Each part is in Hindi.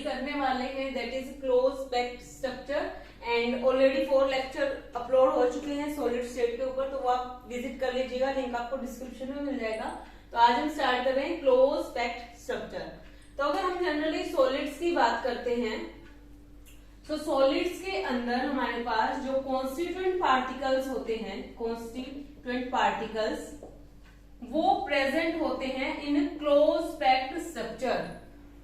करने वाले हैं, that is close packed structure. And already 4 lecture upload हो चुके हैं सॉलिड स्टेट के ऊपर, तो वो आप विजिट कर लीजिएगा, लिंक आपको डिस्क्रिप्शन में मिल जाएगा। तो आज हम स्टार्ट कर रहे हैं क्लोज पैक्ड स्ट्रक्चर। तो अगर हम जनरली सॉलिड्स की बात करते हैं, तो सॉलिड्स के अंदर हमारे पास जो कॉन्स्टिट्यूएंट पार्टिकल्स होते हैं, कॉन्स्टिट्यूएंट पार्टिकल्स वो प्रेजेंट होते हैं इन क्लोज पैक्ड स्ट्रक्चर।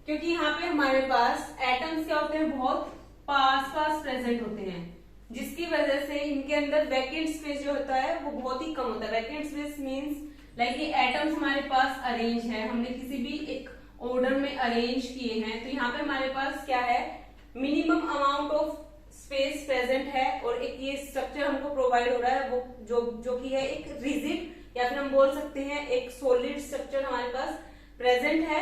क्योंकि यहाँ पे हमारे पास एटम्स क्या होते हैं, बहुत पास पास प्रेजेंट होते हैं, जिसकी वजह से इनके अंदर वैकेंट स्पेस जो होता है वो बहुत ही कम होता है। वैकेंट स्पेस मींस लाइक ये एटम्स हमारे पास अरेंज है, हमने किसी भी एक ऑर्डर में अरेंज किए हैं, तो यहाँ पे हमारे पास क्या है, minimum amount of space present है, और एक ये स्ट्रक्चर हमको प्रोवाइड हो रहा है वो जो कि है एक रिजिड या फिर हम बोल सकते हैं एक सॉलिड स्ट्रक्चर हमारे पास प्रेजेंट है।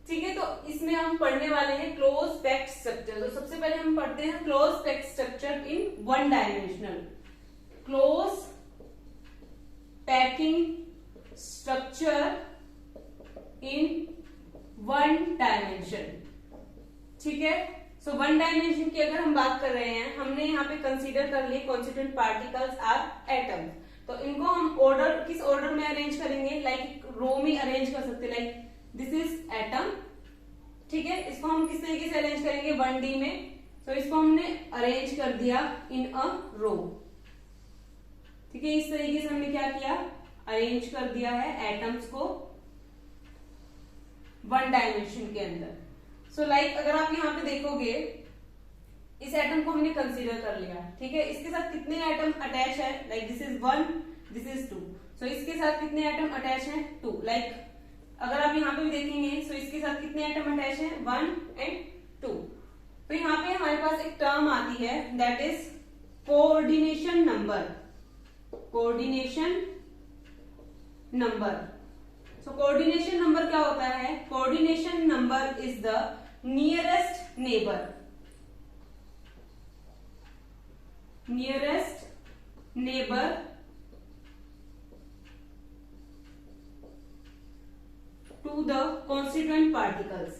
ठीक है, तो इसमें हम पढ़ने वाले हैं क्लोज पैक्ड स्ट्रक्चर। तो सबसे पहले हम पढ़ते हैं close packed structure in one dimensional. Close packing structure in one dimension. ठीक है, सो वन डायमेंशन की अगर हम बात कर रहे हैं, हमने यहाँ पे कंसीडर कर लिए कॉन्स्टिट्यूएंट पार्टिकल्स आर एटम्स। तो इनको हम ऑर्डर किस ऑर्डर में अरेंज करेंगे, लाइक रो में अरेंज कर सकते हैं, लाइक दिस इज एटम। ठीक है, इसको हम किस तरीके से अरेंज करेंगे, 1D में। तो इसको हमने अरेंज कर दिया इन अ रो। ठीक है, इस तरीके से हमने क्या किया, अरेंज कर दिया है एटम्स को वन डायमेंशन के अंदर। सो लाइक अगर आप यहाँ पे देखोगे, इस एटम को हमने कंसीडर कर लिया। ठीक है, इसके साथ कितने एटम अटैच है, like this is 1, this is 2। सो इसके साथ कितने एटम अटैच हैं, 2। लाइक अगर आप यहाँ पे भी देखेंगे, सो इसके साथ कितने एटम अटैच हैं, 1 and 2। तो यहाँ पे हमारे पास एक टर्म आती है, that is coordination number. Coordination number. So coordination number क्या होता है, coordination number is the nearest neighbour. nearest neighbor to the constituent particles।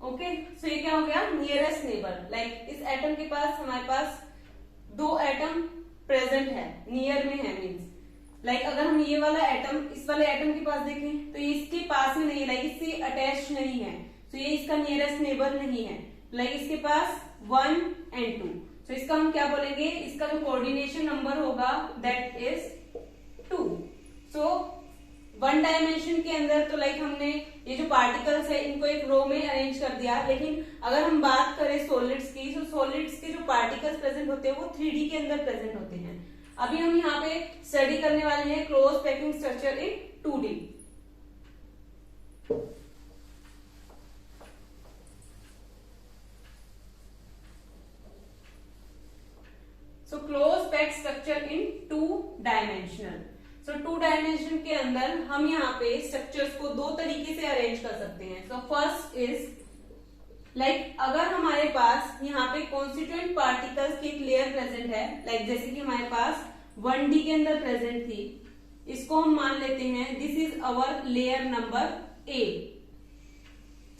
Okay, so ये क्या हो गया, नियरेस्ट नेबर। लाइक इस एटम के पास हमारे पास 2 एटम प्रेजेंट है, नियर में है, मीन्स लाइक अगर हम ये वाला एटम इस वाले एटम के पास देखें तो ये इसके पास में नहीं है, लाइक इससे अटैच नहीं है, तो ये इसका नियरेस्ट नेबर नहीं है। लाइक इसके पास 1 and 2, तो इसका हम क्या बोलेंगे, इसका जो कोऑर्डिनेशन नंबर होगा that is 2। So one dimension के अंदर तो लाइक हमने ये जो पार्टिकल्स है इनको एक रो में अरेंज कर दिया, लेकिन अगर हम बात करें सॉलिड्स की, तो सॉलिड्स के जो पार्टिकल्स प्रेजेंट होते हैं वो 3D के अंदर प्रेजेंट होते हैं। अभी हम यहाँ पे स्टडी करने वाले हैं close packing structure in 2D। So close packed structure in 2 dimensional. So 2 dimension के अंदर हम यहाँ पे स्ट्रक्चर्स को 2 तरीके से अरेंज कर सकते हैं। सो फर्स्ट इज लाइक अगर हमारे पास यहाँ पे कॉन्स्टिट्यूएंट पार्टिकल्स की एक लेयर प्रेजेंट है, लाइक जैसे कि हमारे पास 1D के अंदर प्रेजेंट थी, इसको हम मान लेते हैं this is our layer number A।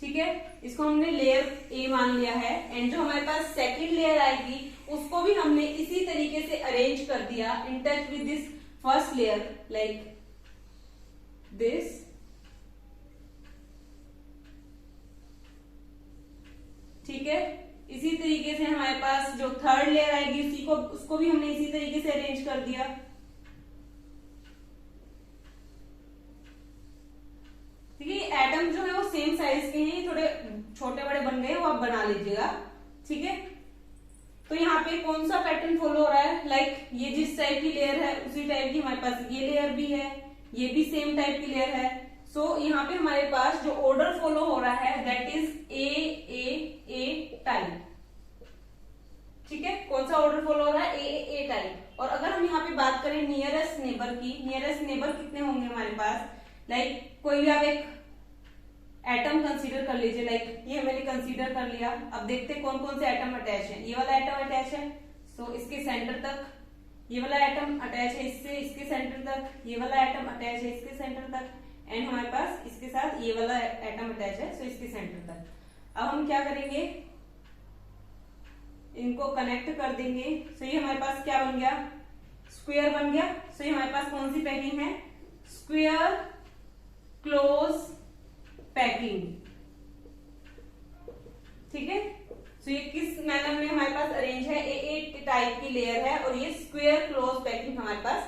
ठीक है, इसको हमने लेयर A मान लिया है, एंड जो हमारे पास सेकंड लेयर आएगी उसको भी हमने इसी तरीके से अरेंज कर दिया in touch with this first layer, like this. ठीक है, इसी तरीके से हमारे पास जो थर्ड लेयर आएगी उसको भी हमने इसी तरीके से अरेंज कर दिया। ठीक है, एटम जो है वो सेम साइज के हैं, थोड़े छोटे बड़े बन गए, वो आप बना लीजिएगा। ठीक है, तो यहाँ पे कौन सा पैटर्न फॉलो हो रहा है, लाइक ये जिस टाइप की लेयर है उसी टाइप की हमारे पास ये लेयर भी है, ये भी सेम टाइप की लेयर है। सो यहाँ पे हमारे पास जो ऑर्डर फॉलो हो रहा है दैट इज ए टाइप। ठीक है, कौन सा ऑर्डर फॉलो हो रहा है, ए टाइप। और अगर हम यहाँ पे बात करें नियरेस्ट नेबर की, नियरेस्ट नेबर कितने होंगे हमारे पास, लाइक कोई भी आप एक एटम कंसीडर कर लीजिए, लाइक ये मैंने कंसीडर कर लिया। अब देखते कौन कौन से एटम अटैच है, ये वाला एटम अटैच है, सो इसके सेंटर तक ये वाला एटम अटैच है इससे इसके सेंटर तक, ये वाला एटम अटैच है इसके सेंटर तक, एंड हमारे पास इसके साथ ये वाला एटम अटैच है सो इसके सेंटर तक। अब हम क्या करेंगे, इनको कनेक्ट कर देंगे। सो ये हमारे पास क्या बन गया, स्क्वायर बन गया। सो ये हमारे पास कौन सी पैकिंग है, स्क्वायर क्लोज पैकिंग, ठीक है। सो ये किस मैनर में हमारे पास अरेंज है, ए टाइप की लेयर है और ये स्क्वायर क्लोज पैकिंग हमारे पास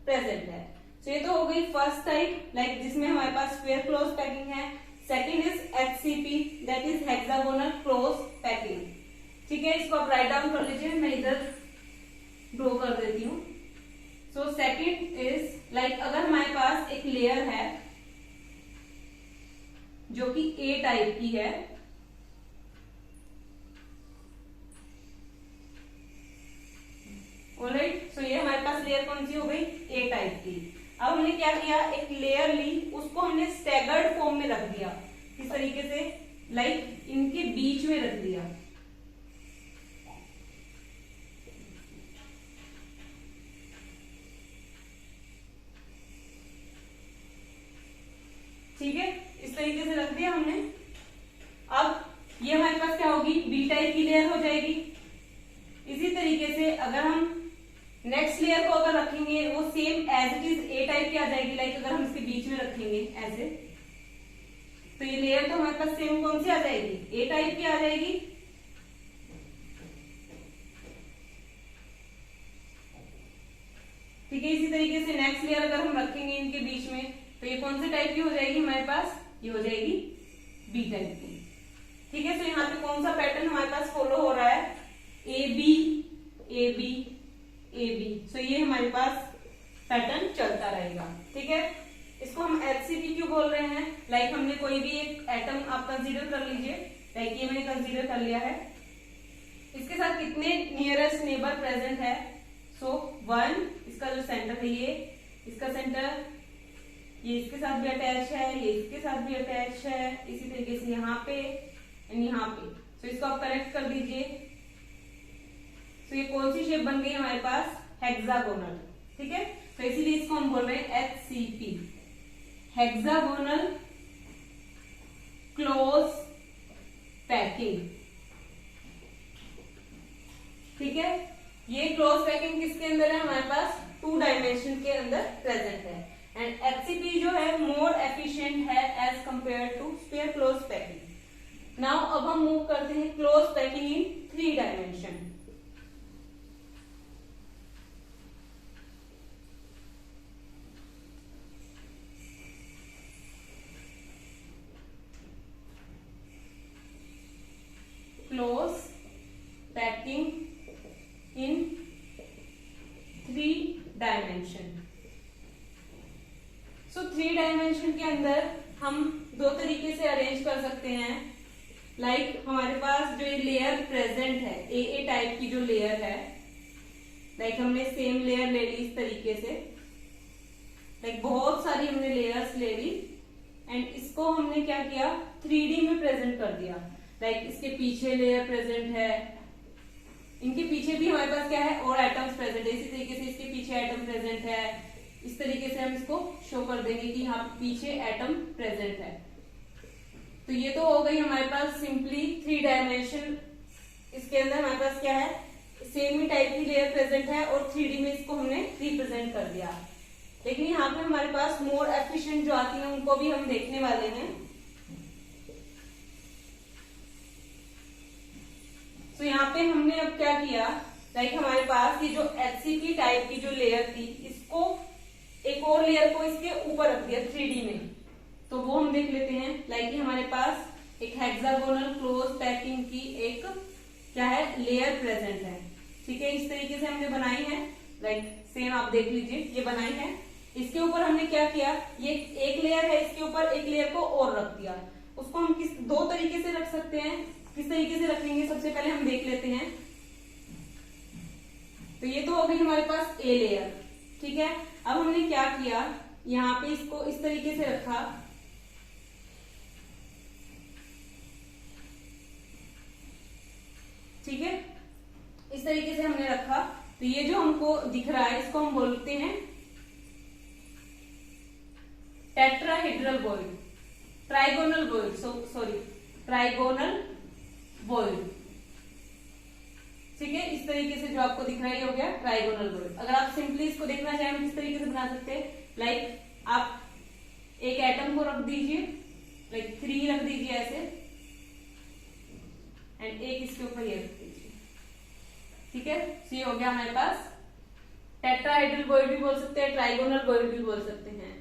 प्रेजेंट है। सो ये तो हो गई फर्स्ट टाइप, लाइक जिसमें हमारे पास स्क्वायर क्लोज पैकिंग है। Second is HCP, that is hexagonal close packing, ठीक है। इसको आप राइट डाउन कर लीजिए, मैं इधर ड्रॉ कर देती हूँ। सो सेकंड इज लाइक अगर हमारे पास एक लेयर है जो कि ए टाइप की है, ऑलराइट। सो ये हमारे पास लेयर कौन सी हो गई, ए टाइप की। अब हमने क्या किया, एक लेयर ली, उसको हमने स्टैगर्ड फॉर्म में रख दिया, इस तरीके से लाइक इनके बीच में रख दिया, ठीक है। इस तरीके से रख दिया हमने। अब ये हमारे पास क्या होगी, बी टाइप की लेयर हो जाएगी। इसी तरीके से अगर हम नेक्स्ट लेयर को अगर रखेंगे वो same as it is a type की आ जाएगी, लाइक अगर हम इसके बीच में रखेंगे ऐसे, तो ये लेयर तो हमारे पास सेम कौन सी आ जाएगी, ए टाइप की आ जाएगी। ठीक है। इसी तरीके से नेक्स्ट लेयर अगर हम रखेंगे इनके बीच में तो ये कौन से टाइप की हो जाएगी हमारे पास, ये हो जाएगी बी टाइप की, ठीक है। तो यहाँ पे कौन सा पैटर्न हमारे पास फॉलो हो रहा है, A B A B A B. So ये हमारे पास पैटर्न चलता रहेगा, ठीक है। इसको हम HCP क्यों बोल रहे हैं, लाइक हमने कोई भी एक एटम आप कंसीडर कर लीजिए, लाइक ये मैंने कंसीडर कर लिया है, इसके साथ कितने नियरेस्ट नेबर प्रेजेंट है, सो 1, इसका जो सेंटर है ये, इसका सेंटर, ये इसके साथ भी अटैच है, ये इसके साथ भी अटैच है, इसी तरीके से यहाँ पे एंड यहाँ पे। सो इसको आप करेक्ट कर दीजिए। तो ये कौन सी शेप बन गई हमारे पास, हेक्सागोनल, ठीक है। तो इसीलिए इसको हम बोल रहे हैं HCP, हेक्सागोनल क्लोज पैकिंग, ठीक है। ये क्लोज पैकिंग किसके अंदर है हमारे पास, 2 डायमेंशन के अंदर प्रेजेंट है। एंड HCP जो है मोर एफिशिएंट है as compared to sphere close packing. Now अब हम मूव करते हैं close packing in 3 dimension. Close packing in 3 dimension. So 3 dimension के अंदर हम 2 तरीके से अरेंज कर सकते हैं, लाइक हमारे पास जो ये लेयर प्रेजेंट है, ए टाइप की जो लेयर है, लाइक हमने सेम लेयर ले ली इस तरीके से, लाइक बहुत सारी हमने लेयर्स ले ली एंड इसको हमने क्या किया, 3D में प्रेजेंट कर दिया। लाइक इसके पीछे लेयर प्रेजेंट है, इनके पीछे भी हमारे पास क्या है, और एटम्स प्रेजेंट है, इसी तरीके से इसके पीछे एटम प्रेजेंट है, इस तरीके से हम इसको शो कर देंगे कि यहाँ पीछे एटम प्रेजेंट है। तो ये तो हो गई हमारे पास सिंपली 3 डायमेंशन। इसके अंदर हमारे पास क्या है, सेम ही टाइप की लेयर प्रेजेंट है और 3D में इसको हमने रिप्रेजेंट कर दिया। लेकिन यहाँ पे हमारे पास मोर एफिशिएंट जो आती है उनको भी हम देखने वाले हैं। तो यहाँ पे हमने अब क्या किया, लाइक हमारे पास ये जो HCP टाइप की जो लेयर थी, इसको एक और लेयर को इसके ऊपर रख दिया 3D में, तो वो हम देख लेते हैं। लाइक हमारे पास एक हेक्सागोनल क्लोज पैकिंग की एक क्या है, लेयर प्रेजेंट है, ठीक है। इस तरीके से हमने बनाई है, लाइक सेम आप देख लीजिए ये बनाई है। इसके ऊपर हमने क्या किया, ये एक लेयर है, इसके ऊपर एक लेयर को और रख दिया। उसको हम 2 तरीके से रख सकते हैं। किस तरीके से रखेंगे सबसे पहले हम देख लेते हैं। तो ये तो हो गई हमारे पास ए लेयर, ठीक है। अब हमने क्या किया, यहाँ पे इसको इस तरीके से रखा, ठीक है, इस तरीके से हमने रखा तो ये जो हमको दिख रहा है इसको हम बोलते हैं tetrahedral void, trigonal void, sorry trigonal void. ठीक है, इस तरीके से जो आपको दिख रहा है ये हो गया ट्राइगोनल वॉइड। अगर आप सिंपली इसको देखना चाहें किस तरीके से बना सकते हैं, लाइक आप एक एटम को रख दीजिए, लाइक 3 रख दीजिए ऐसे, एंड एक इसके ऊपर ये रख दीजिए। ठीक है, तो ये हो गया हमारे पास टेट्राहेड्रल वॉइड भी बोल सकते हैं, ट्राइगोनल वॉइड भी बोल सकते हैं।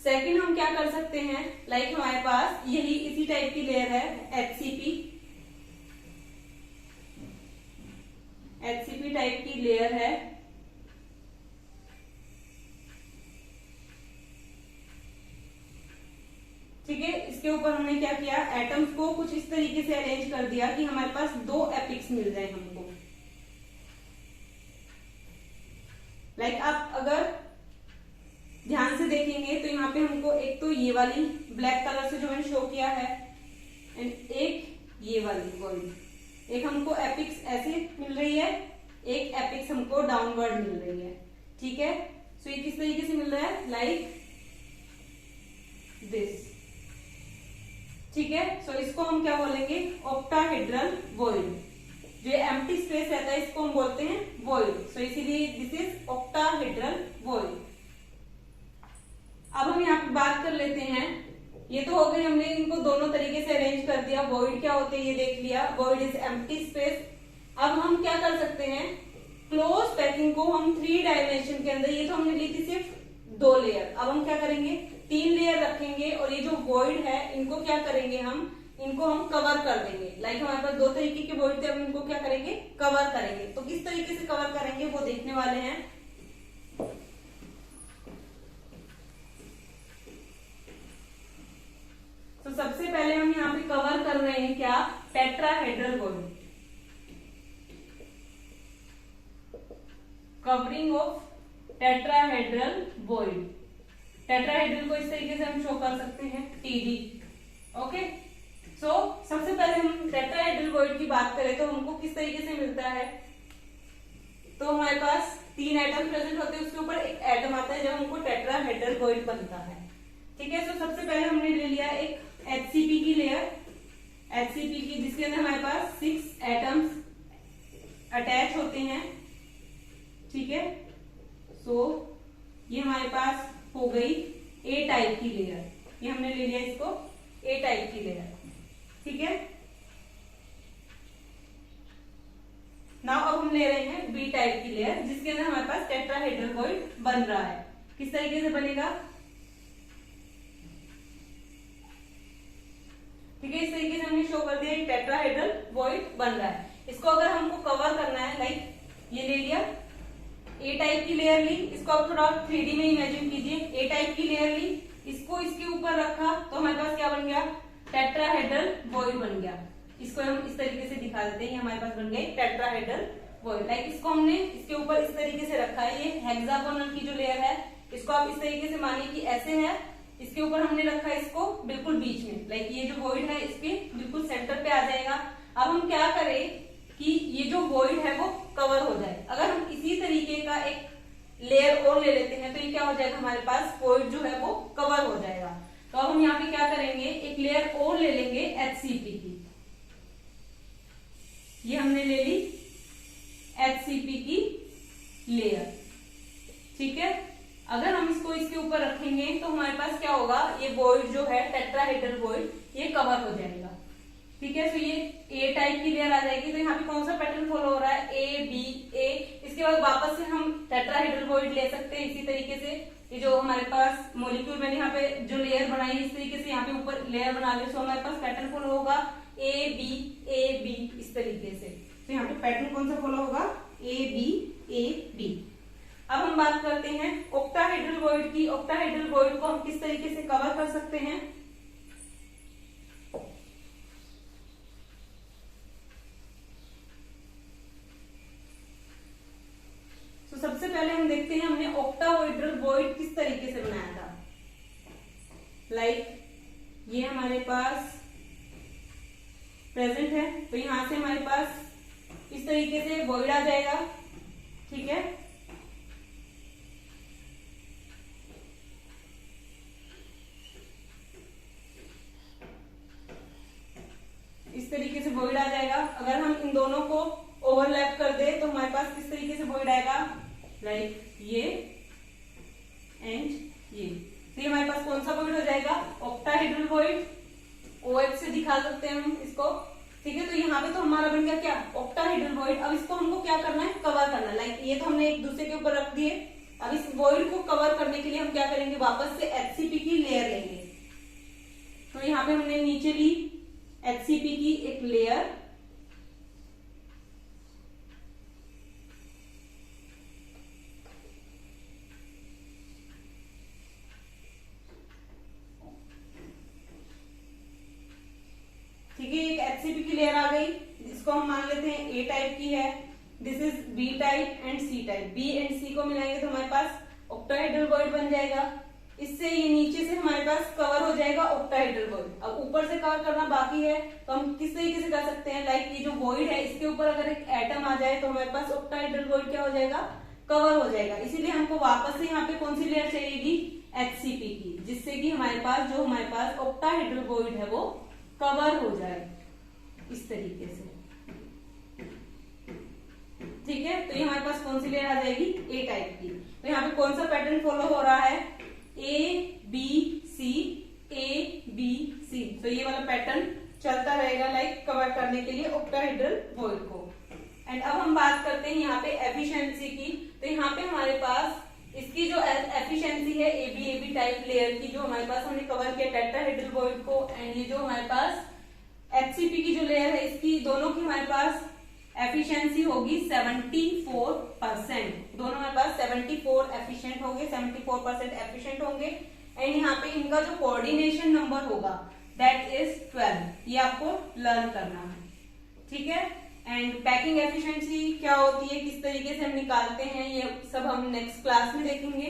सेकंड हम क्या कर सकते हैं, लाइक हमारे पास यही इसी टाइप की लेयर है HCP टाइप की लेयर है। ठीक है, इसके ऊपर हमने क्या किया, एटम्स को कुछ इस तरीके से अरेंज कर दिया कि हमारे पास 2 एपिक्स मिल जाए हमको। लाइक आप अगर ध्यान से देखेंगे तो यहाँ पे हमको एक तो ये वाली ब्लैक कलर से जो मैंने शो किया है, एंड एक ये वाली वॉइड, एक हमको एपिक्स ऐसे मिल रही है, एक एपिक्स हमको डाउनवर्ड मिल रही है। ठीक है, सो ये किस तरीके से मिल रहा है, लाइक दिस। ठीक है, सो इसको हम क्या बोलेंगे, ऑक्टाहेड्रल वॉइड। जो एम्प्टी स्पेस रहता है इसको हम बोलते हैं वॉइड, सो इसीलिए दिस इज ऑक्टाहेड्रल वॉइड। अब हम यहाँ पे बात कर लेते हैं, ये तो हो गई, हमने इनको दोनों तरीके से अरेंज कर दिया। वॉइड क्या होते हैं ये देख लिया, वॉइड इज एम्प्टी स्पेस। अब हम क्या कर सकते हैं, क्लोज पैकिंग को हम 3 डायमेंशन के अंदर, ये तो हमने ली थी सिर्फ 2 लेयर, अब हम क्या करेंगे 3 लेयर रखेंगे, और ये जो वॉइड है इनको क्या करेंगे इनको हम कवर कर देंगे। लाइक हमारे पास 2 तरीके के वॉइड थे, हम इनको क्या करेंगे, कवर करेंगे। तो किस तरीके से कवर करेंगे वो देखने वाले हैं। तो सबसे पहले हम यहाँ पे कवर कर रहे हैं क्या, tetrahedral void, covering of tetrahedral void. Tetrahedral को इस तरीके से हम शो कर सकते हैं TD। ओके, सो सबसे पहले हम टेट्राहेड्रल वॉइड की बात करें तो हमको किस तरीके से मिलता है, तो हमारे पास 3 एटम प्रेजेंट होते हैं, उसके ऊपर एक एटम आता है जब हमको टेट्राहेड्रल वॉइड बनता है। ठीक है, तो सबसे पहले हमने ले लिया एक HCP की लेयर, HCP की, जिसके अंदर हमारे पास 6 एटम्स अटैच होते हैं। ठीक है, सो ये हमारे पास हो गई A टाइप की लेयर, ये हमने ले लिया इसको A टाइप की लेयर। ठीक है, नाउ अब हम ले रहे हैं B टाइप की लेयर, जिसके अंदर हमारे पास टेट्राहेड्रल वॉइड बन रहा है। किस तरीके से बनेगा, ठीक है, इस तरीके से हमने शो कर दिया एक टेट्राहेड्रल वॉइड बन रहा है। इसको अगर हमको कवर करना है, लाइक ये ले लिया A टाइप की लेयर ली, इसको आप थोड़ा 3D में इमेजिन कीजिए। A टाइप की लेयर ली, इसको इसके ऊपर रखा, तो हमारे पास क्या बन गया, टेट्राहेड्रल वॉइड बन गया। इसको हम इस तरीके से दिखा देते हैं, हमारे पास बन गई टेट्राहेड्रल वॉइड। लाइक इसको हमने इसके ऊपर इस तरीके से रखा है, ये हेक्सागोनल की जो लेयर है, इसको आप इस तरीके से मानिए कि ऐसे है, इसके ऊपर हमने रखा है इसको बिल्कुल बीच में, लाइक ये जो वॉइड है इसके बिल्कुल सेंटर पे आ जाएगा। अब हम क्या करें कि ये जो वॉइड है वो कवर हो जाए। अगर हम इसी तरीके का एक लेयर और ले लेते हैं तो ये क्या हो जाएगा, हमारे पास वॉइड जो है वो कवर हो जाएगा। तो अब हम यहाँ पे क्या करेंगे, एक लेयर और ले लेंगे HCP की, ये हमने ले ली HCP की लेयर। ठीक है, अगर हम इसको इसके ऊपर रखेंगे तो हमारे पास क्या होगा, ये वॉइड जो है टेट्राहेड्रल वॉइड ये कवर हो जाएगा। ठीक है, तो ये A टाइप की लेयर आ जाएगी। तो यहाँ पे कौन सा पैटर्न फॉलो हो रहा है, A B A। इसके बाद वापस से हम टेट्राहेड्रल वॉइड ले सकते हैं इसी तरीके से। ये जो हमारे पास मॉलिक्यूल मैंने यहाँ पे जो लेयर बनाई है इस तरीके से यहाँ पे ऊपर लेयर बना ले, तो हमारे पास पैटर्न फॉलो होगा A B इस तरीके से। तो यहाँ पे पैटर्न कौन सा फॉलो होगा, A B। अब हम बात करते हैं ऑक्टाहेड्रल वॉइड की। ऑक्टाहेड्रल वॉइड को हम किस तरीके से कवर कर सकते हैं, तो सबसे पहले हम देखते हैं हमने ऑक्टाहेड्रल वॉइड किस तरीके से बनाया था। लाइक ये हमारे पास प्रेजेंट है, तो यहां से हमारे पास इस तरीके से वॉइड आ जाएगा। ठीक है। इस तरीके से वॉइड आ जाएगा। अगर हम इन दोनों को ओवरलैप कर दे तो हमारे पास किस तरीके से वॉइड आएगा, लाइक ये एंड ये। तो ये हमारे पास कौन सा वॉइड हो जाएगा, ऑक्टाहेड्रल वॉइड। OH से दिखा सकते हैं हम इसको, ठीक है। तो यहाँ पे तो हमारा बन गया क्या, ऑक्टाहेड्रल वॉइड। अब इसको हमको क्या करना है, कवर करना है। लाइक ये तो हमने एक दूसरे के ऊपर रख दिए। अब इस वॉइड को कवर करने के लिए हम क्या करेंगे, वापस से HCP की लेयर लेंगे। तो यहाँ पे हमने नीचे ली HCP की एक लेयर, ठीक है। एक HCP की लेयर आ गई, इसको हम मान लेते हैं A टाइप की है। This is B type and C type. B and C को मिलाएंगे तो हमारे पास ऑक्टाहेड्रल वॉइड बन जाएगा। इससे ये नीचे से हमारे पास कवर हो जाएगा ऑक्टाहेड्रल वॉइड। अब ऊपर से कवर करना बाकी है, तो हम किस तरीके से कर सकते हैं, लाइक ये जो वॉइड है इसके ऊपर अगर एक एटम आ जाए तो हमारे पास ऑक्टाहेड्रल वॉइड क्या हो जाएगा, कवर हो जाएगा। इसीलिए हमको वापस से यहाँ पे कौन सी लेयर चाहिएगी, HCP की, जिससे कि हमारे पास जो हमारे पास ऑक्टाहेड्रल वॉइड है वो कवर हो जाए इस तरीके से, ठीक है। तो ये हमारे पास कौन सी लेयर आ जाएगी, A टाइप की। तो यहाँ पे कौन सा पैटर्न फॉलो हो रहा है, ABC ABC। तो ये वाला पैटर्न चलता रहेगा, लाइक कवर करने के लिए ऑक्टाहेड्रल वॉइड को। एंड अब हम बात करते हैं यहाँ पे एफिशिएंसी की। तो यहाँ पे हमारे पास इसकी जो एफिशिएंसी है AB टाइप लेयर की, जो हमारे पास हमने कवर किया टेट्राहेड्रल वॉइड को, एंड ये जो हमारे पास HCP की जो लेयर है इसकी, दोनों की हमारे पास एफिशिएंसी होगी 74%। दोनों हमारे पास 74 एफिशिएंट होंगे, 74% एफिशिएंट होंगे। एंड यहाँ पे इनका जो कोऑर्डिनेशन नंबर होगा दैट इज 12। ये आपको लर्न करना है, ठीक है। एंड पैकिंग एफिशिएंसी क्या होती है, किस तरीके से हम निकालते हैं, ये सब हम नेक्स्ट क्लास में देखेंगे।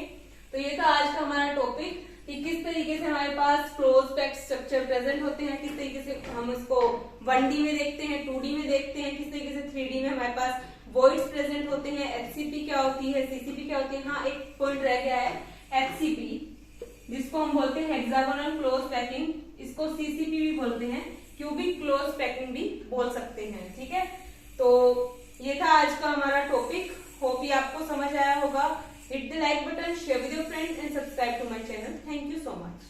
तो ये था आज का हमारा टॉपिक कि किस तरीके से हमारे पास क्लोज पैक्ड स्ट्रक्चर प्रेजेंट होते हैं, किस तरीके से हम इसको 1D में देखते हैं, 2D में देखते हैं, किस तरीके से 3D में हमारे पास वॉइड्स प्रेजेंट होते हैं, HCP क्या होती है, CCP क्या होती है। हाँ, एक पॉइंट रह गया है, HCP जिसको हम बोलते हैं हेक्सागोनल क्लोज पैकिंग, इसको CCP भी बोलते हैं, क्यूबिक क्लोज पैकिंग भी बोल सकते हैं, ठीक है। तो ये था आज का हमारा टॉपिक। होप ये आपको समझ आया होगा। Hit the like button, share with your friends and subscribe to my channel. Thank you so much.